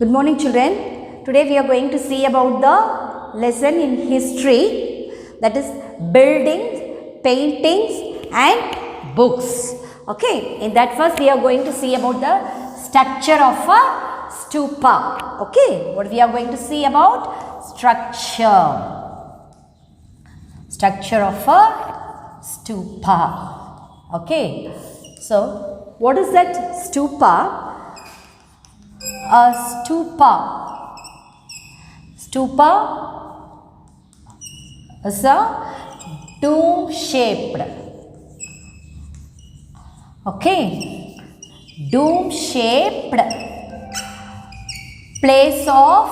Good morning, children. Today we are going to see about the lesson in history, that is buildings, paintings and books. Okay, in that first we are going to see about the structure of a stupa. Okay, what we are going to see about structure of a stupa. Okay, so what is that stupa? A stupa is a dome shaped, dome shaped place of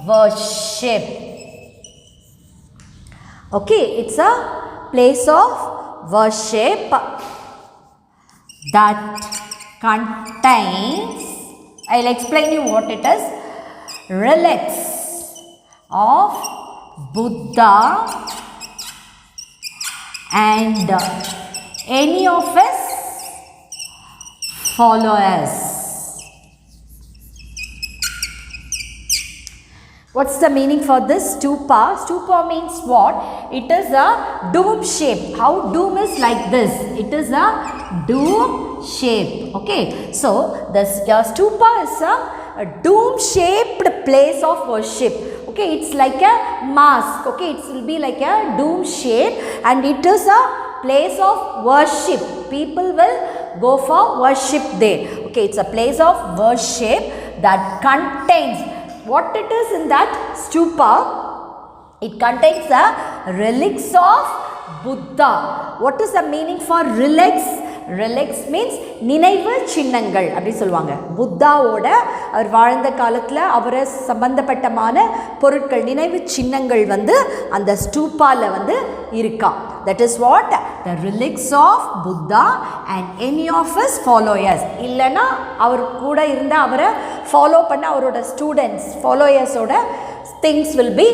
worship. It's a place of worship that contains, I'll explain you what it is, relics of Buddha and any of his followers. What's the meaning for this stupa? Stupa means what? It is a dome shape. How dome is like this? It is a dome shape. Okay. So, the stupa is a dome shaped place of worship. Okay. It's like a mask. Okay. It will be like a dome shape and it is a place of worship. People will go for worship there. Okay. It's a place of worship that contains, what it is in that stupa? It contains the relics of Buddha. What is the meaning for relics? Relics means நினைவு சின்னங்கள் அப்படி சொல்லுவாங்க. புத்தாவோட அவர் வாழ்ந்த காலத்தில் அவரை சம்பந்தப்பட்டமான பொருட்கள், நினைவு சின்னங்கள் வந்து அந்த ஸ்டூப்பால வந்து இருக்கா. That is what? The relics of Buddha and any of his followers. இல்லைன்னா அவர் கூட இருந்த அவரை ஃபாலோ பண்ண அவரோட students, ஃபாலோயர்ஸோட things will be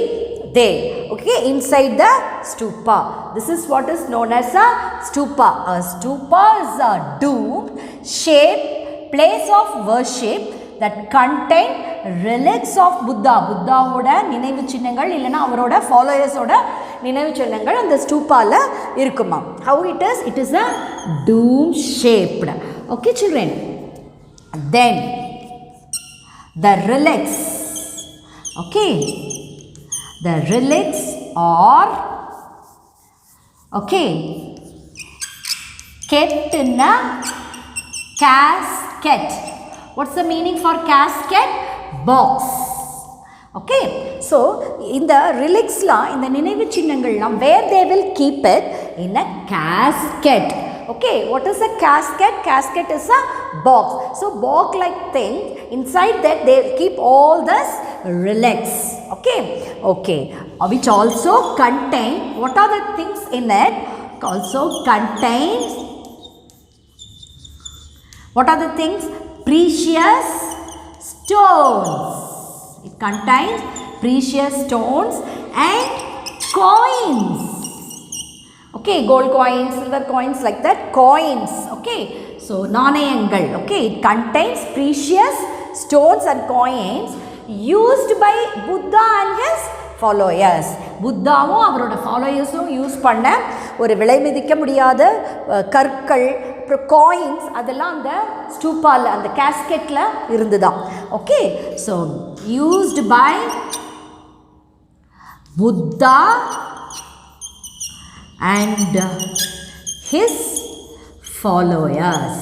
there. Okay, inside the stupa. This is what is known as a stupa. A stupa is a dome shaped place of worship that contain relics of Buddha. புத்தாவோட நினைவு சின்னங்கள் இல்லைன்னா அவரோட ஃபாலோயர்ஸோட நினைவு சின்னங்கள் அந்த ஸ்டூப்பால இருக்குமா. How it is? It is a dome shaped. Okay, children. Then the relics. Okay. The relics are kept in a casket. What's the meaning for casket? Box. Okay, so in the relics la, in the நினைவு சின்னங்கள் la, where they will keep it? In a casket. Okay, what is a casket? Casket is a box. So box like thing, inside that they keep all this relics. Okay, which also contain, what are the things in it? Also contains, what are the things? Precious stones. It contains precious stones and coins. Okay, gold coins, silver coins, like that, coins. Okay, so நாணயங்கள். Okay, it contains precious stones and coins used by Buddha and his followers. புத்தாவும் அவரோட ஃபாலோயர்ஸும் use பண்ண ஒரு விலை மதிக்க முடியாத கற்கள், அப்புறம் coins, அதெல்லாம் அந்த ஸ்டூப்பால, அந்த கேஸ்கெட்டில் இருந்துதான். Okay, so used by Buddha and his followers.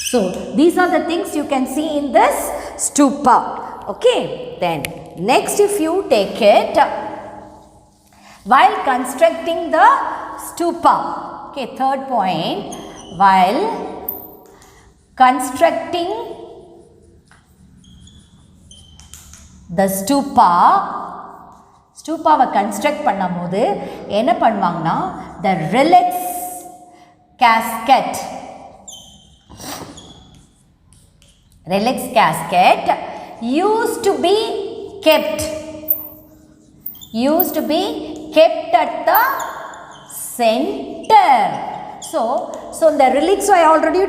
So these are the things you can see in this stupa. Okay, then next if you take it, while constructing the stupa, okay, third point, while constructing the stupa, ஸ்டூப்பாவை construct பண்ணும்போது என்ன பண்ணுவாங்கன்னா, the relics casket used to be kept at the center. So the relics I already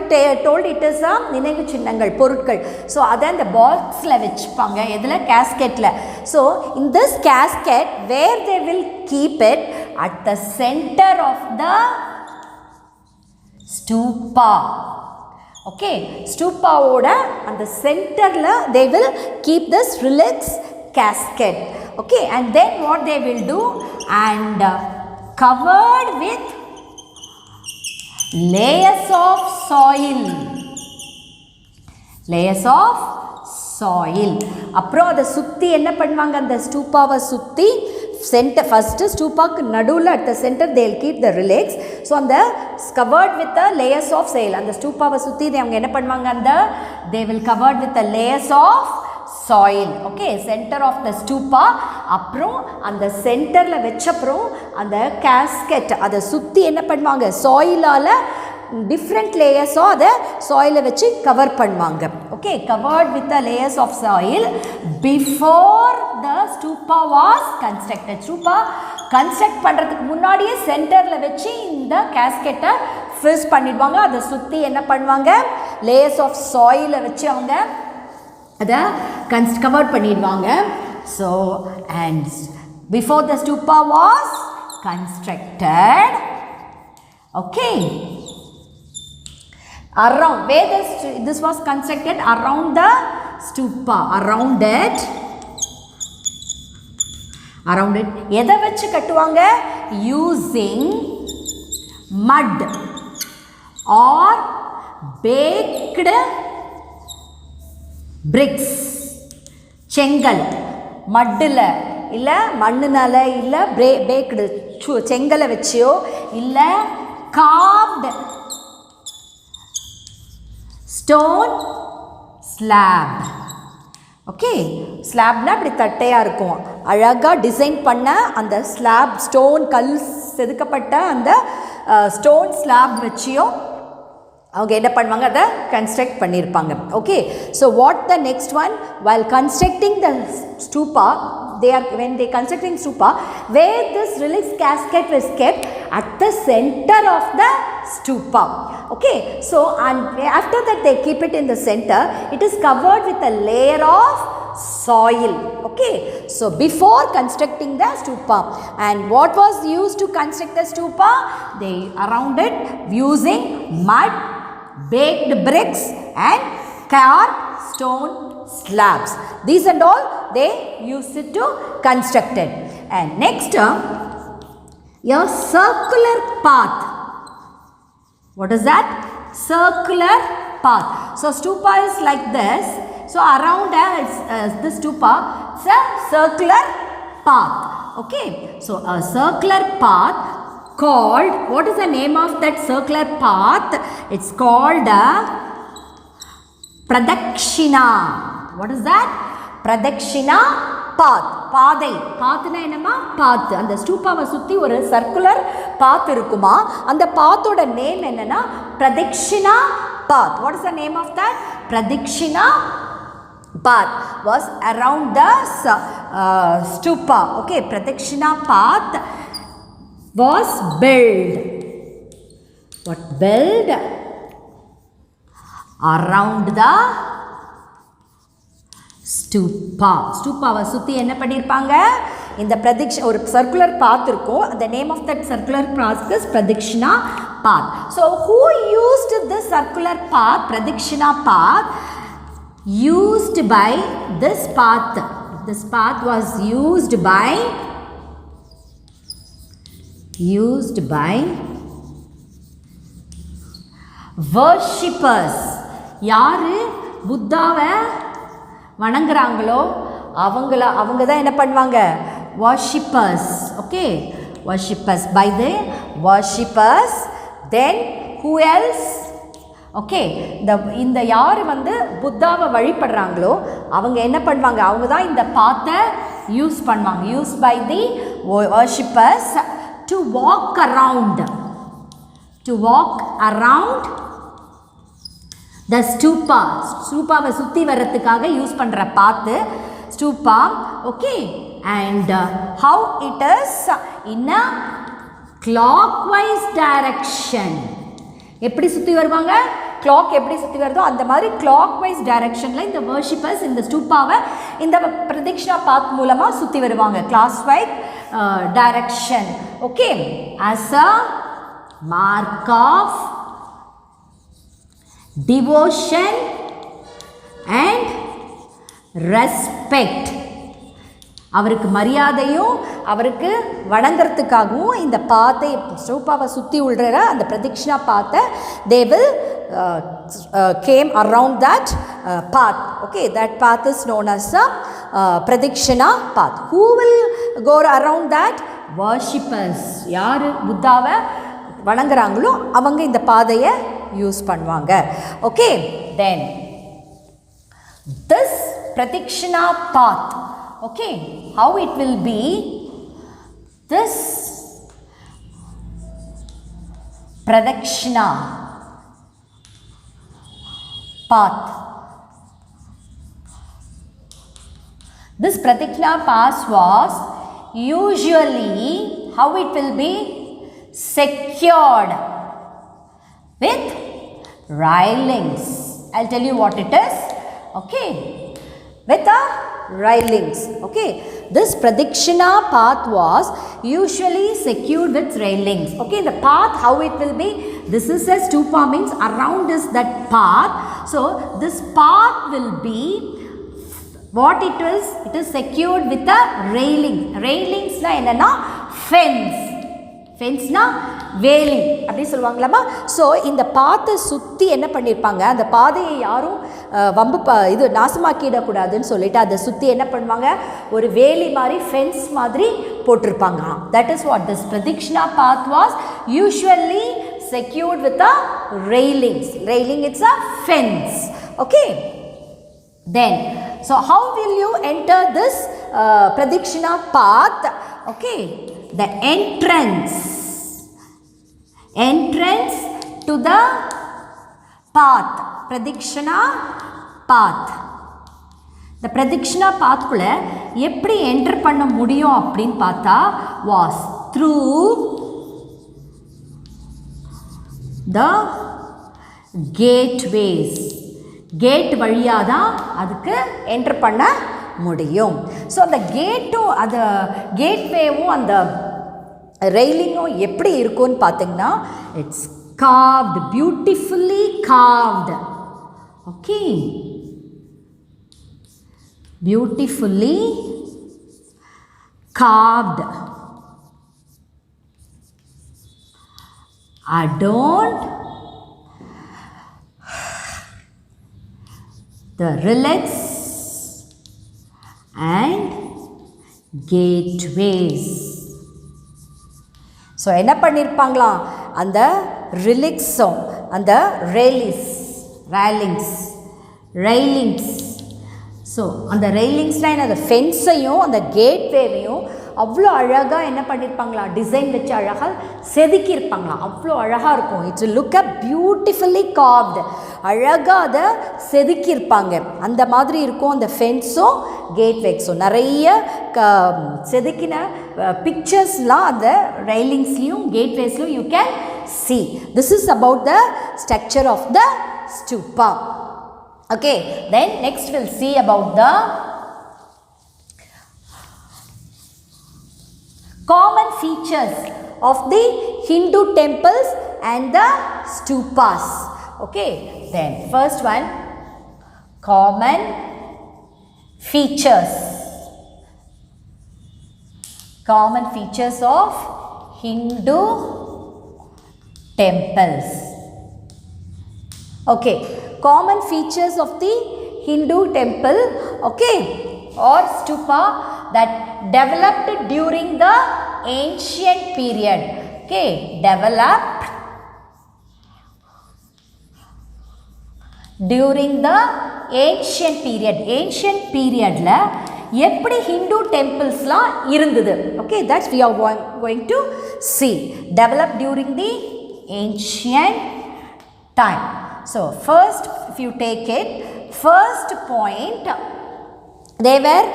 told it is a நினைவு சின்னங்கள் பொருட்கள். So அதை அந்த பாக்ஸில் வச்சுப்பாங்க எதில் கேஸ்கெட்டில். So in this casket where they will keep it at the center of the stupa. Okay, stupa oda and the centerல they will keep this relics casket. Okay, and then what they will do, and covered with layers of soil. Layers of soil. அப்புறம் அதை சுற்றி என்ன பண்ணுவாங்க, அந்த ஸ்டூப்பாவை சுற்றி center first ஸ்டூப்பாக்கு நடுவில் at the center they will keep the relics. So அந்த covered with the layers of soil. அந்த ஸ்டூப்பாவை சுற்றி அவங்க என்ன பண்ணுவாங்க, அந்த they will covered with the layers of soil. Okay, center of the stupa. அப்புறம் அந்த சென்டரில் வச்சப்புறம் அந்த கேஸ்கெட் அதை சுற்றி என்ன பண்ணுவாங்க, சாயிலால் டிஃப்ரெண்ட் லேயர்ஸோ அதை சாயிலை வச்சு கவர் பண்ணுவாங்க. Okay, covered with the layers of soil before the stupa was constructed. Stupa construct பண்ணுறதுக்கு முன்னாடியே சென்டரில் வச்சு இந்த கேஸ்கெட்டை ஃபில்ஸ் பண்ணிடுவாங்க. அதை சுற்றி என்ன பண்ணுவாங்க, லேயர்ஸ் ஆஃப் சாயிலை வச்சு அவங்க அதை கவர் பண்ணிடுவாங்க. So and before the stupa was constructed. Okay, around where this was constructed, around the stupa, around it எதை வச்சு கட்டுவாங்க, using mud or baked bricks. செங்கல் மட்டில் இல்லை மண்ணுனால இல்லை பேக்டு செங்கலை வச்சியோ இல்லை carved stone slab. ஓகே, ஸ்லாப்னா அப்படி தட்டையாக இருக்கும், அழகாக டிசைன் பண்ண அந்த ஸ்லாப் ஸ்டோன் கல் செதுக்கப்பட்ட அந்த ஸ்டோன் ஸ்லாப் வச்சியும் அவங்க என்ன பண்ணுவாங்க, அதை கன்ஸ்ட்ரக்ட் பண்ணியிருப்பாங்க. Okay, so what the next one, while constructing the stupa, when they constructing stupa, where this relics casket was kept at the center of the stupa. Okay, so and after that they keep it in the center, it is covered with a layer of soil. Okay, so before constructing the stupa, and what was used to construct the stupa, they around it using mud, baked bricks and carved stone slabs. These and all they used it to construct it. And next a circular path. What is that? Circular path. So stupa is like this. So around the stupa, it's a circular path. Okay, so a circular path called, what is the name of that circular path? It's called Pradakshina. What is that? Pradakshina path. பாதை, பாத்துனா என்னமா, பாத்து. அந்த ஸ்டூப்பாவை சுற்றி ஒரு circular பாத் இருக்குமா, அந்த பாத்தோட name என்னன்னா பிரதக்ஷிணா path. What is the name of that? பிரதக்ஷிணா path was around the stupa. Okay, Pradakshina path was built. What built? Around the stupa. ஸ்டூப்பாவை சுற்றி என்ன பண்ணியிருப்பாங்க, இந்த ஒரு சர்க்குலர் பாத் இருக்கும். the name of that circular path is Pradakshina path. So who used this circular path, Pradakshina path? Used by this path. This path was used by worshippers. யாரு புத்தாவை வணங்குறாங்களோ அவங்க தான் என்ன பண்ணுவாங்க, worshippers. Okay, worshippers, by the worshippers. Then who else? Okay, இந்த யார் வந்து புத்தாவை வழிபடுறாங்களோ அவங்க என்ன பண்ணுவாங்க, அவங்க தான் இந்த பாத்தை யூஸ் பண்ணுவாங்க. Use by the worshippers to walk around the stupa. ஸ்டூப்பாவை சுற்றி வர்றதுக்காக யூஸ் பண்ணுற path stupa. Okay, and how it is in a clockwise direction. எப்படி சுற்றி வருவாங்க, கிளாக் எப்படி சுற்றி வருதோ அந்த மாதிரி கிளாக் வைஸ் டைரக்ஷனில் இந்த வர்ஷிப்பர்ஸ் இந்த ஸ்டூப்பாவை இந்த பிரதட்சிணா பாத் மூலமாக சுற்றி வருவாங்க. Clockwise direction. Okay, as a mark of devotion and respect. அவருக்கு மரியாதையும் அவருக்கு வணங்குறதுக்காகவும் இந்த பாத்தை ஸ்டூப்பாவை சுற்றி உள்ற அந்த பிரதட்சிணா பாத்தை they will came around that path. Okay, that path is known as a pradakshina path. Who will go around that? Worshippers. யார் புத்தாவை வணங்குறாங்களோ அவங்க இந்த பாதையை யூஸ் பண்ணுவாங்க. Okay, then this pradakshina path, okay, how it will be, this pradakshina path, this pradakshina path was usually, how it will be, secured with railings. I'll tell you what it is. Okay, with a railings. Okay, this pradakshina path was usually secured with railings. Okay, the path, how it will be, this is a stupa, means around is that path. So this path will be what it is secured with a railing. Railings na enna, fence. Fence na வேலி அப்படி சொல்லுவாங்களாமா. So இந்த பாத்தை சுற்றி என்ன பண்ணியிருப்பாங்க, அந்த பாதையை யாரும் வம்பு இது நாசமாக்கிடக்கூடாதுன்னு சொல்லிட்டு அதை சுற்றி என்ன பண்ணுவாங்க, ஒரு வேலி மாதிரி ஃபென்ஸ் மாதிரி போட்டிருப்பாங்க. தட் இஸ் வாட் திஸ் பிரதட்சிணா path was usually secured with a railings. Railing, it's a fence. Okay, then so how will you enter this pradakshina path? Okay, the entrance to the path, pradakshina path. The pradakshina path குள்ள எப்படி enter பண்ண முடியும் அப்படின்னு பார்த்தா was through the gateways. Gate வழியாக தான் அதுக்கு enter பண்ண முடியும். ஸோ அந்த கேட்டும் அந்த கேட்வேவும் அந்த ரெயிலிங்கும் எப்படி இருக்கும்னு பார்த்தீங்கன்னா, it's carved, beautifully carved. Okay, beautifully carved, adorned the rillets and gateways. So என்ன பண்ணியிருப்பாங்களா, அந்த ரிலிக்ஸும் அந்த ரெயிலிங்ஸ் ஸோ அந்த ரெயிலிங்ஸ்லாம் என்ன, அந்த ஃபென்ஸையும் அந்த கேட்வேவையும் அவ்வளோ அழகாக என்ன பண்ணியிருப்பாங்களா, டிசைன் வச்சு அழகாக செதுக்கியிருப்பாங்களாம். அவ்வளோ அழகாக இருக்கும். It's look a beautifully carved. அழகாக அதை செதுக்கியிருப்பாங்க. அந்த மாதிரி இருக்கும் அந்த ஃபென்ஸும் கேட்வேக்ஸும். நிறைய செதுக்கின பிக்சர்ஸ்லாம் அந்த ரெயிலிங்ஸ்லையும் கேட்வேஸ்லையும் you can see. This is about the structure of the stupa. Okay, then next we'll see about the common features of the Hindu temples and the stupas. Okay, then first one, common features. Common features of Hindu temples. Okay, common features of the Hindu temple, okay, or stupa that developed during the ancient period. Okay, developed during the ancient period. Ancient period la எப்படி Hindu temples-லாம் இருந்தது. Okay, that's we are going to see. Developed during the ancient time. So first, if you take it, first point, they were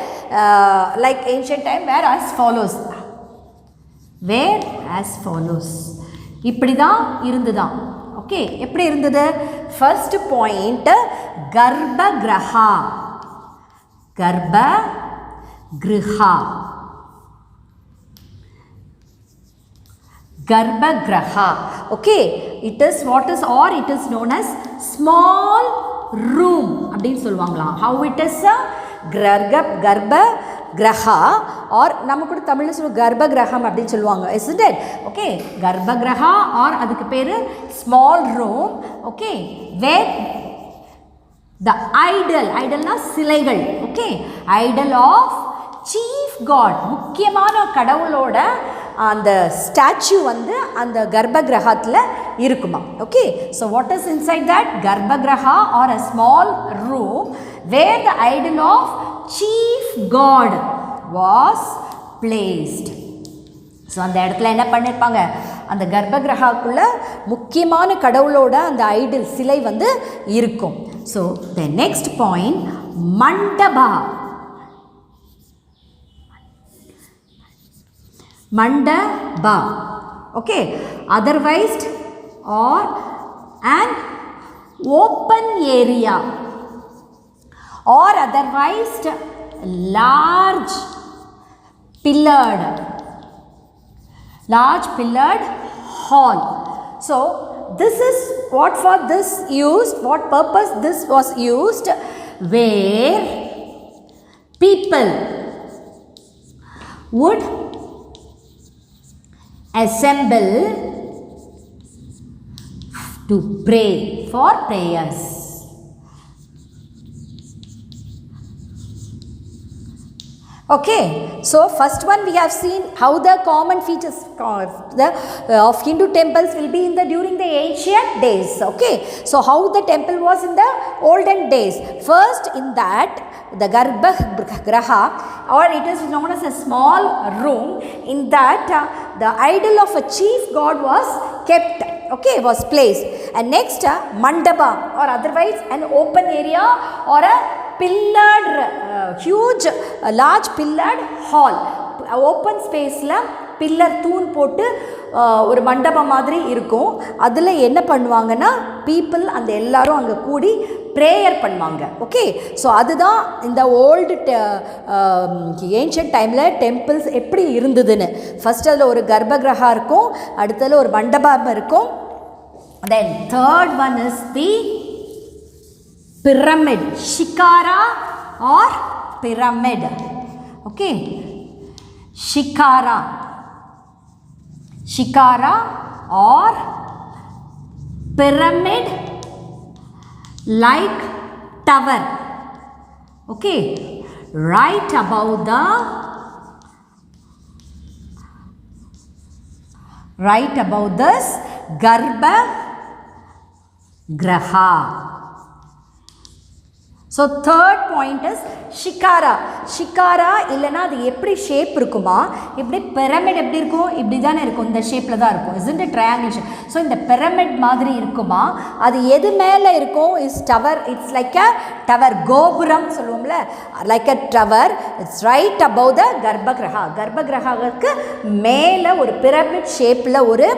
like ancient time were as follows. Were as follows. இப்படி தான் இருந்துதான். Okay எப்படி இருந்தது first point கர்ப்பகிரஹா கர்ப்பகிரஹா Garbhagriha. Okay, it is what is or it is known as small room அப்படினு சொல்வாங்களா. How it is a Garbhagriha or நம்ம கூட தமிழ்ல சொல்ல கர்ப்பகிரகம் அப்படினு சொல்வாங்க. Isn't it? Okay, Garbhagriha or அதுக்கு பேரு small room. Okay, where the idolனா சிலைகள். Okay, idol of chief god முக்கியமான கடவுளோட அந்த ஸ்டாச்சு வந்து அந்த கர்ப்பகிரகத்தில் இருக்குமா. Okay, so what is inside that கர்ப்பகிரஹா or a small room where the idol of chief god was placed. So அந்த இடத்துல என்ன பண்ணியிருப்பாங்க அந்த கர்ப்பகிரகாக்குள்ள முக்கியமான கடவுளோட அந்த ஐடல் சிலை வந்து இருக்கும். So the next point mandapa. Mandaba, okay, otherwise or an open area or otherwise large pillared hall. So this is what for this used, what purpose this was used, where people would assemble to pray for prayers. Okay, so first one we have seen how the common features of Hindu temples will be in the during the ancient days. Okay, so how the temple was in the olden days. First in that the Garbhagriha or it is known as a small room, in that the idol of a chief god was kept, okay, was placed. And next mandaba or otherwise an open area or a pillared huge large pillared hall, open space la pillar தூண் போட்டு ஒரு மண்டபம் மாதிரி இருக்கும். அதில் என்ன பண்ணுவாங்கன்னா people அந்த எல்லாரும் அங்கே கூடி ப்ரேயர் பண்ணுவாங்க. ஓகே, ஸோ அதுதான் இந்த ஓல்டு ஏன்ஷியன்ட் டைமில் டெம்பிள்ஸ் எப்படி இருந்ததுன்னு. ஃபஸ்ட் அதில் ஒரு கர்ப்பகிரகா இருக்கும், அடுத்ததில் ஒரு மண்டபம் இருக்கும். Then third one is the pyramid, shikhara or pyramid. Okay, Shikara or pyramid like tower. Okay, right above this Garbhagriha. So third point is shikara. Shikara இல்லைனா அது எப்படி ஷேப் இருக்குமா, இப்படி பிரமிட் எப்படி இருக்கும், இப்படி தானே இருக்கும், இந்த ஷேப்பில் தான் இருக்கும். Isn't it triangle shape. So இந்த பிரமிட் மாதிரி இருக்குமா, அது எது மேலே இருக்கும், is tower. It's like a tower, கோபுரம் சொல்லுவோம்ல, like a tower. It's right above the கர்ப்பகிரஹா. கர்ப்பகிரகாவுக்கு மேலே ஒரு பிரமிட் ஷேப்பில் ஒரு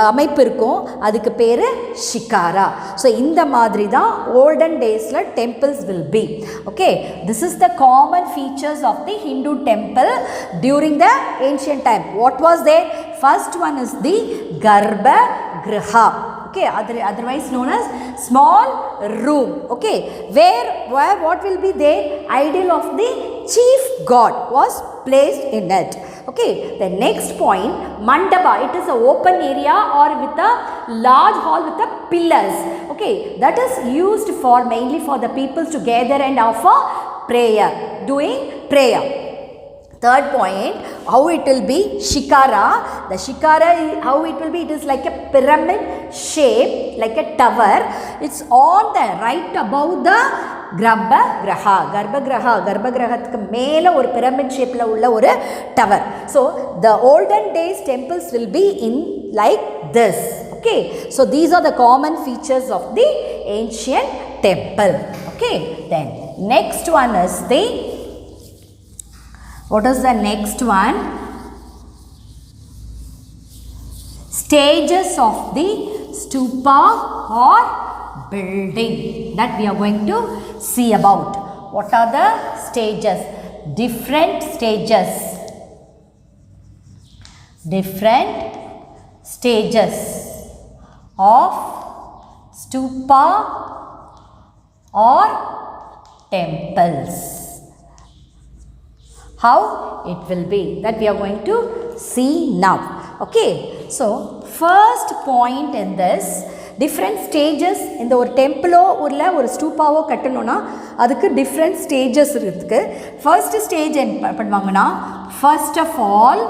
அமைப்பு இருக்கும், அதுக்கு பேர் ஷிகாரா. ஸோ இந்த மாதிரி தான் ஓல்டன் டேஸில் temples will be. Okay, this is the common features of the Hindu temple during the ancient time. What was there? First one is the Garbhagriha. Okay, otherwise known as small room. Okay, where what will be there? Idol of the chief god was placed in it. Okay, the next point, mandapa. It is a open area or with a large hall with the pillars. Okay, that is used for mainly for the people to gather and offer prayer, doing prayer. Third point, how it will be shikara. The shikara, how it will be, it is like a pyramid shape, like a tower. It's on the right above the கர்ப்பகிரஹா. கர்ப்பகிரகத்துக்கு மேலே ஒரு pyramid ஷேப்பில் உள்ள ஒரு tower. So the olden days temples will be in like this. Okay, so these are the common features of the ancient temple. Okay, then next one is the, what is the next one? Stages of the stupa or building that we are going to see about. What are the stages? Different stages. Different stages of stupa or temples. How it will be that we are going to see now. Okay, so first point in this, different stages. இந்த ஒரு டெம்பிளோ இல்லை ஒரு ஸ்டூப்பாவோ கட்டணும்னா அதுக்கு different stages இருக்கு. First stage என்ன பண்ணுவாங்கன்னா, first of all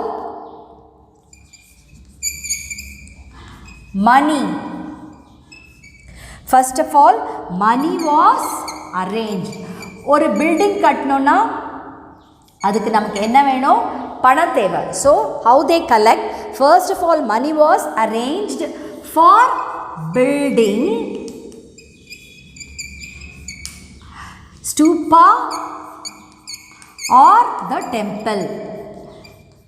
money. First of all, money was arranged. ஒரு பில்டிங் கட்டணும்னா அதுக்கு நமக்கு என்ன வேணும்? பணம் தேவை. So how they collect? First of all, money was arranged for building stupa or the temple.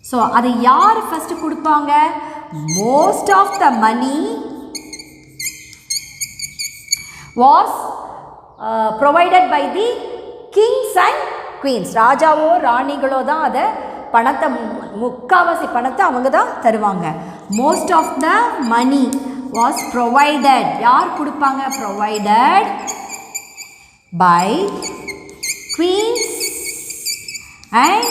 So அது யார் ஃபர்ஸ்ட் கொடுப்பாங்க? Most of the money was provided by the kings and queens. ராஜாவோ ராணிகளோ தான் அதை பணத்தை, முக்காவாசி பணத்தை அவங்க தான் தருவாங்க. Most of the money was provided. யார் கொடுப்பாங்க? Provided by queens and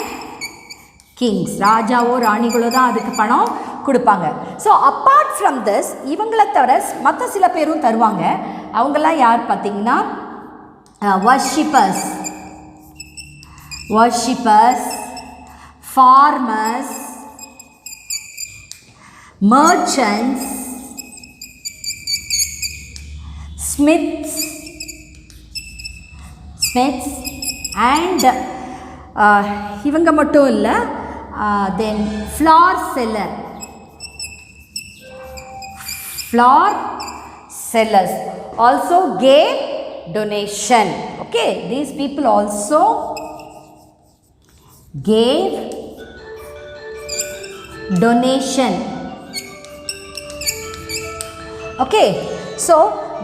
kings. ராஜாவோ ராணிகளோ தான் அதுக்கு பணம் கொடுப்பாங்க. ஸோ அப்பார்ட் ஃப்ரம் திஸ், இவங்களை தவிர மற்ற சில பேரும் தருவாங்க. அவங்கெல்லாம் யார் பார்த்தீங்கன்னா, worshippers, farmers, merchants, smiths and இவங்க மட்டும் இல்லை, தென் flower sellers also gave donation. Okay, these people also gave donation. Okay, so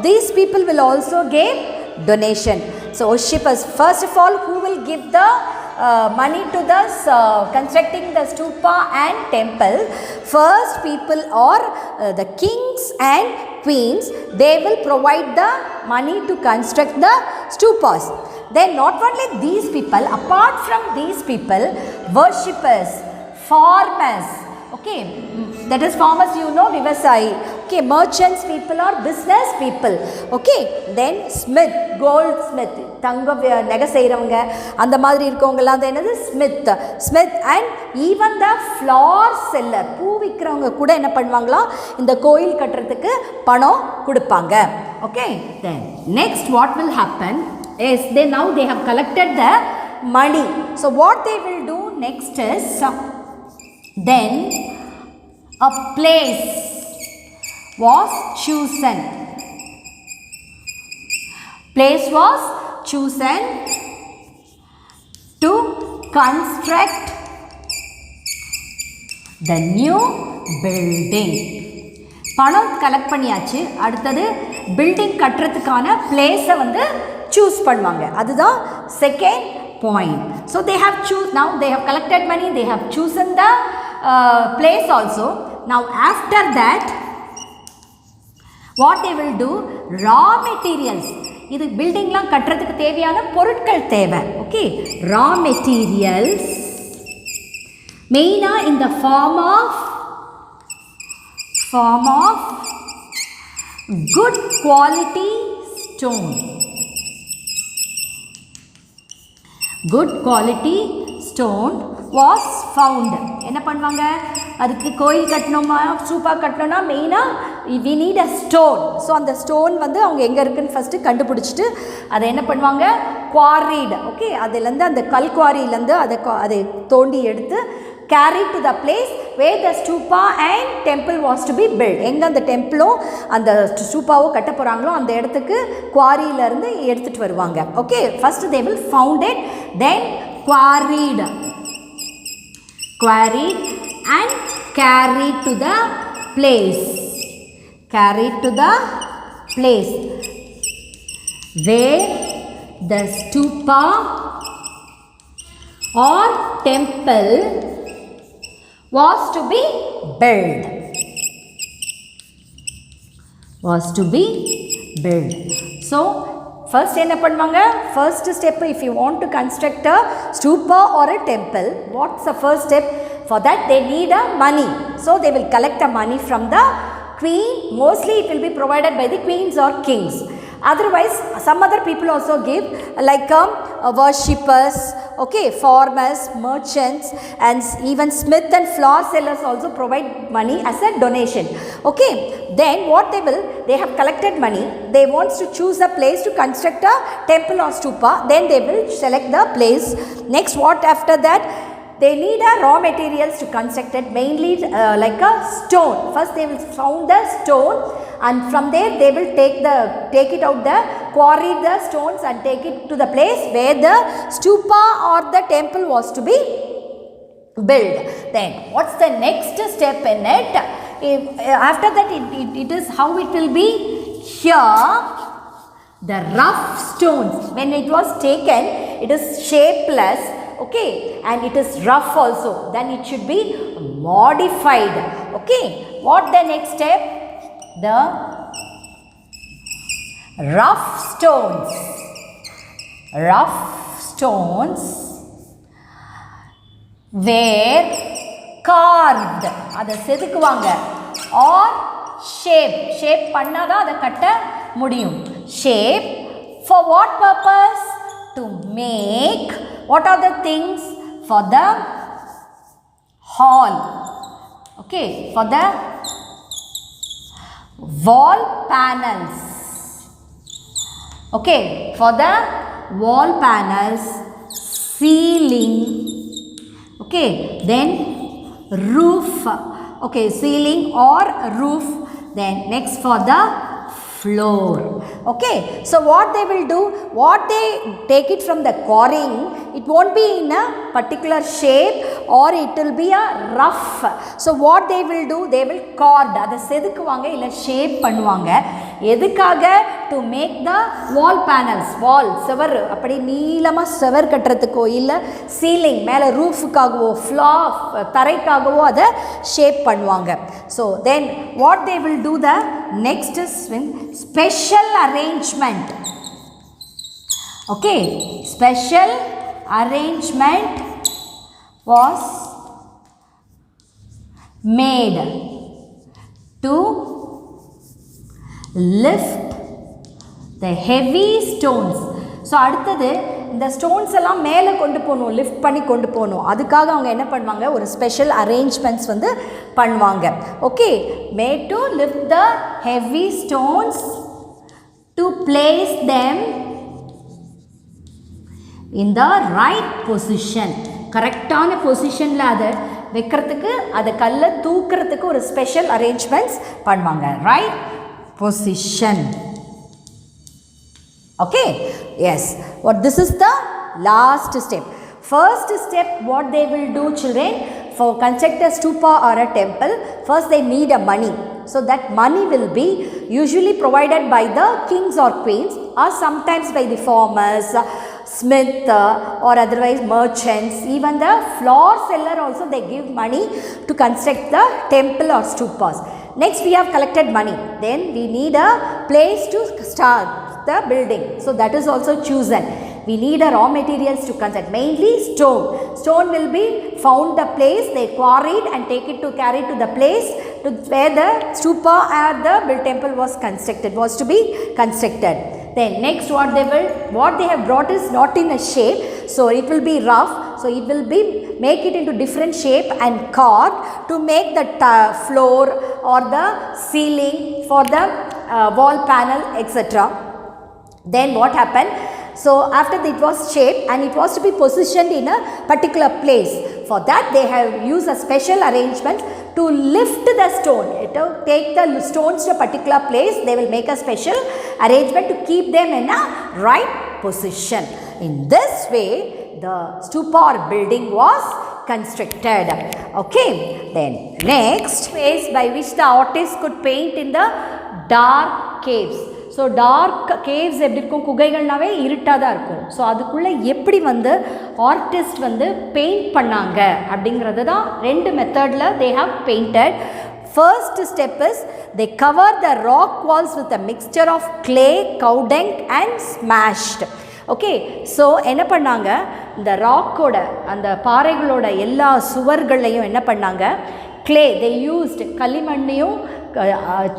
these people will also give donation. So worshippers, first of all, who will give the money to the constructing the stupa and temple? First people are the kings and queens. They will provide the money to construct the stupas. Then not only these people, apart from these people, worshippers, farmers, okay, that is farmers, you know, vivasai, okay, merchants people are business people, okay, then smith, goldsmith, தங்க நகை செய்கிறவங்க அந்த மாதிரி இருக்கவங்கலாம் தான் என்னது? Smith and even the flower seller, பூ விற்கிறவங்க கூட என்ன பண்ணுவாங்களா, இந்த கோயில் கட்டுறதுக்கு பணம் கொடுப்பாங்க. Okay, then next what will happen is now they have collected the money. So what they will do next is, then a place was chosen. Place was chosen to construct the new building. பணம் collect பண்ணியாச்சு, அடுத்தது building கட்டுறதுக்கான பிளேஸை வந்து choose பண்ணுவாங்க. அதுதான் second point. So they have now they have collected money, they have chosen the place also. Now after that what they will do, raw materials, இது பில்டிங்லாம் கட்டுறதுக்கு தேவையான பொருட்கள் தேவை. ஓகே, ரா மெட்டீரியல்ஸ் மெயினாக இந்த form of good quality stone. Good quality stone was found. என்ன பண்ணுவாங்க, அதுக்கு கோயில் கட்டணுமா சூப்பா கட்டணும்னா மெயினாக we need a stone. So அந்த ஸ்டோன் வந்து அவங்க எங்கே இருக்குதுன்னு ஃபஸ்ட்டு கண்டுபிடிச்சிட்டு அதை என்ன பண்ணுவாங்க, குவாரிடு. ஓகே, அதுலேருந்து அந்த கல் குவாரியிலேருந்து அதை தோண்டி எடுத்து carried to the place where the stupa and temple was to be built. எங்கே அந்த டெம்பிளோ அந்த ஸ்டூப்பாவோ கட்ட போகிறாங்களோ அந்த இடத்துக்கு குவாரியிலேருந்து எடுத்துகிட்டு வருவாங்க. Okay, first they will found it, then quarried and carried to the place. carried to the place where the stupa or temple was to be built. So first என்ன பண்ணுவாங்க, first step, if you want to construct a stupa or a temple, what's the first step? For that they need a money, so they will collect the money from the queen. Mostly it will be provided by the queens or kings. Otherwise some other people also give, like worshippers, okay, farmers, merchants, and even smith and flower sellers also provide money as a donation. Okay, then what they have collected money, they wants to choose a place to construct a temple or stupa, then they will select the place. Next, what after that, they need a raw materials to construct it, mainly like a stone. First they will found the stone, and from there they will take it out there, quarry the stones and take it to the place where the stupa or the temple was to be built. Then what's the next step in it? After that it is how it will be. Here the rough stones, when it was taken, it is shapeless, okay, and it is rough also, then it should be modified. Okay, what the next step? The rough stones were carved, அதை செதுக்குவாங்க, or shape பண்ணாதான் அதை கட்ட முடியும். Shape for what purpose? To make, what are the things? For the hall, okay, for the wall panels, okay, for the wall panels, ceiling, okay, then roof, okay, ceiling or roof, then next for the floor. Okay, so what they will do, what they take it from the quarrying, it won't be in a particular shape or it will be a rough. So what they will do, they will carve, அதை செதுக்குவாங்க இல்ல shape பண்ணுவாங்க. எதுக்காக? to make the wall panels, wall செவர், அப்படி நீளமா செவர் கட்டறதுக்கோ இல்ல ceiling மேல ரூஃப்காகவோ ஃப்ளோர் தரைக்காகவோ அதை ஷேப் பண்ணுவாங்க. So then what they will do, the next is special arrangement. Okay, special arrangement was made to lift the heavy stones. So அடுத்தது இந்த ஸ்டோன்ஸ் எல்லாம் மேலே கொண்டு போகணும், லிஃப்ட் பண்ணி கொண்டு போகணும். அதுக்காக அவங்க என்ன பண்ணுவாங்க, ஒரு ஸ்பெஷல் அரேஞ்ச்மெண்ட்ஸ் வந்து பண்ணுவாங்க. Okay, made to lift the heavy stones to place them in the right position. கரெக்டான பொசிஷனில் அதை வைக்கிறதுக்கு, அதை கல்லை தூக்கிறதுக்கு ஒரு ஸ்பெஷல் அரேஞ்ச்மெண்ட்ஸ் பண்ணுவாங்க. Right position. Okay, yes, what this is the last step. First step, what they will do, children, for construct a stupa or a temple, first they need a money. So that money will be usually provided by the kings or queens, or sometimes by the farmers, smith, or otherwise merchants. Even the flower seller also, they give money to construct the temple or stupas. Next we have collected money, then we need a place to start the building, so that is also chosen. We need a raw materials to construct, mainly stone. Stone will be found the place, they quarried and take it to carry to the place to where the stupa or the temple was to be constructed. Then next what they have brought is not in a shape, so it will be rough, so it will be make it into different shape and carved to make the floor or the ceiling for the wall panel, etc. Then what happened? So after it was shaped and it was to be positioned in a particular place. For that they have used a special arrangement to lift the stone. To take the stones to a particular place, they will make a special arrangement to keep them in a right position. In this way, the stupa or building was constructed. Okay, then next ways by which the artist could paint in the dark caves. So dark caves எப்படி இருக்கும், குகைகள்னாவே இருட்டாக தான் இருக்கும். So அதுக்குள்ளே எப்படி வந்து artist வந்து paint பண்ணாங்க அப்படிங்கிறது தான் ரெண்டு மெத்தடில் they have painted. First step is they cover the rock walls with a mixture of clay, cow dung and smashed. Okay, so என்ன பண்ணாங்க, இந்த ராக்கோட அந்த பாறைகளோட எல்லா சுவர்களையும் என்ன பண்ணாங்க, clay they used, களிமண்ணையும்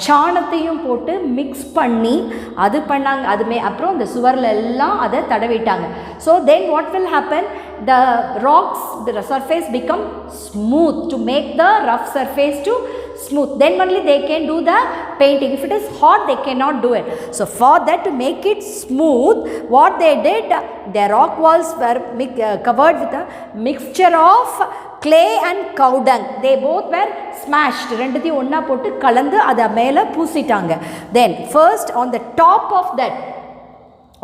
சாணத்தையும் போட்டு மிக்ஸ் பண்ணி அது பண்ணாங்க. அப்புறம் இந்த சுவரில் எல்லாம் அதை தடவிட்டாங்க. So then what will happen, the rocks, the surface become smooth to make the rough surface to smooth. Then only they can do the painting. If it is hot, they cannot do it. So for that, to make it smooth, what they did, the rock walls were covered with a mixture of clay and cow dung. They both were smashed. ரெண்டுத்தையும் ஒன்றா போட்டு கலந்து அதை மேலே பூசிட்டாங்க. Then first on the top of that,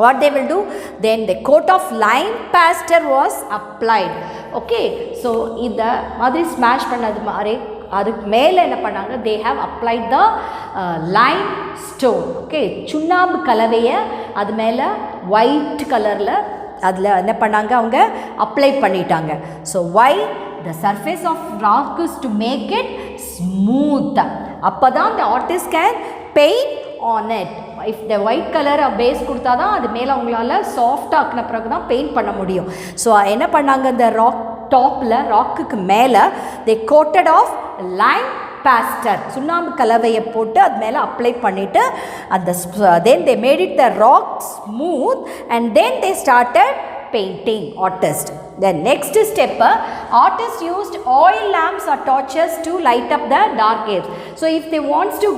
what they will do, then the coat of lime pasture was applied. Okay, so இந்த மாதிரி smash பண்ணது மாதிரி அதுக்கு மேலே என்ன பண்ணாங்க, they have applied the limestone. Okay, சுண்ணாம்பு கலவையை அது மேலே ஒயிட் கலரில் அதில் என்ன பண்ணாங்க, அவங்க அப்ளை பண்ணிட்டாங்க. So why, the surface of rock is to make it smooth. அப்போ தான் the artist can paint on it. if the white color base கொடுத்தா தான் அது மேலே அவங்களால சாஃப்டாக ஆக்கின பிறகு தான் பெயிண்ட் பண்ண முடியும். ஸோ என்ன பண்ணாங்க, இந்த ராக் டாப்பில் ராக்குக்கு மேலே they coated off lime pasture, சுண்ணாம்பு கலவையை போட்டு அது மேலே அப்ளை பண்ணிவிட்டு அந்த then they made it the rock smooth and then they started painting, artist. The next step, artists used oil lamps or torches to light up the dark caves. So if they wants to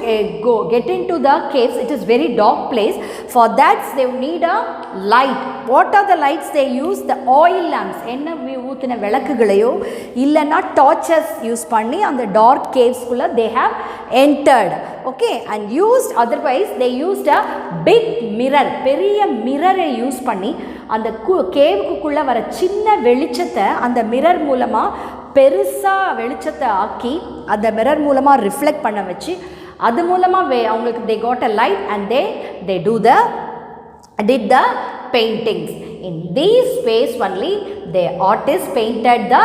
get into the caves, it is very dark place. For that they need a light. What are the lights they use? The oil lamps. என்ன ஊத்தின விளக்குகளையோ இல்லைன்னா torches use பண்ணி அந்த dark caves குள்ள they have entered. Okay, and used, otherwise they used a big mirror, பெரிய மிரரை use பண்ணி அந்த கேவுக்குள்ளே வர சின்ன வெளிச்சத்தை அந்த மிரர் மூலமாக பெருசாக வெளிச்சத்தை ஆக்கி அந்த மிரர் மூலமாக ரிஃப்ளெக்ட் பண்ண வச்சு அது மூலமாக அவங்களுக்கு they got a light and they did the paintings. In these ways only the artist painted the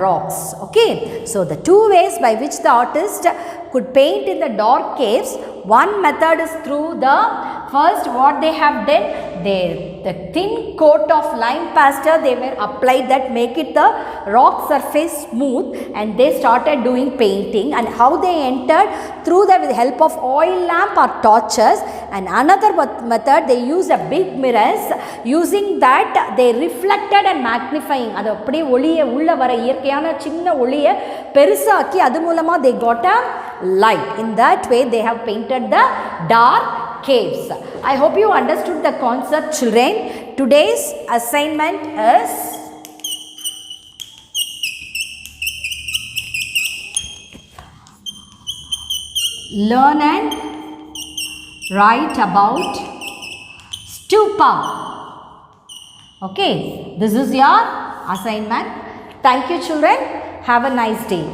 rocks. Okay, so the two ways by which the artist could paint in the dark caves, one method is through the first what they have done, the thin coat of lime pasture they were applied that make it the rock surface smooth, and they started doing painting. And how they entered, through the with the help of oil lamp or torches. And another method, they used a big mirrors, using that they reflected and magnifying அது அப்படியே ஒளியை உள்ள வர இயற்கையான சின்ன ஒளியை பெருசாக்கி அது மூலமாக they got a light. In that way they have painted the dark caves. I hope you understood the concept, children. Today's assignment is learn and write about stupa. Okay, this is your assignment. Thank you, children. Have a nice day.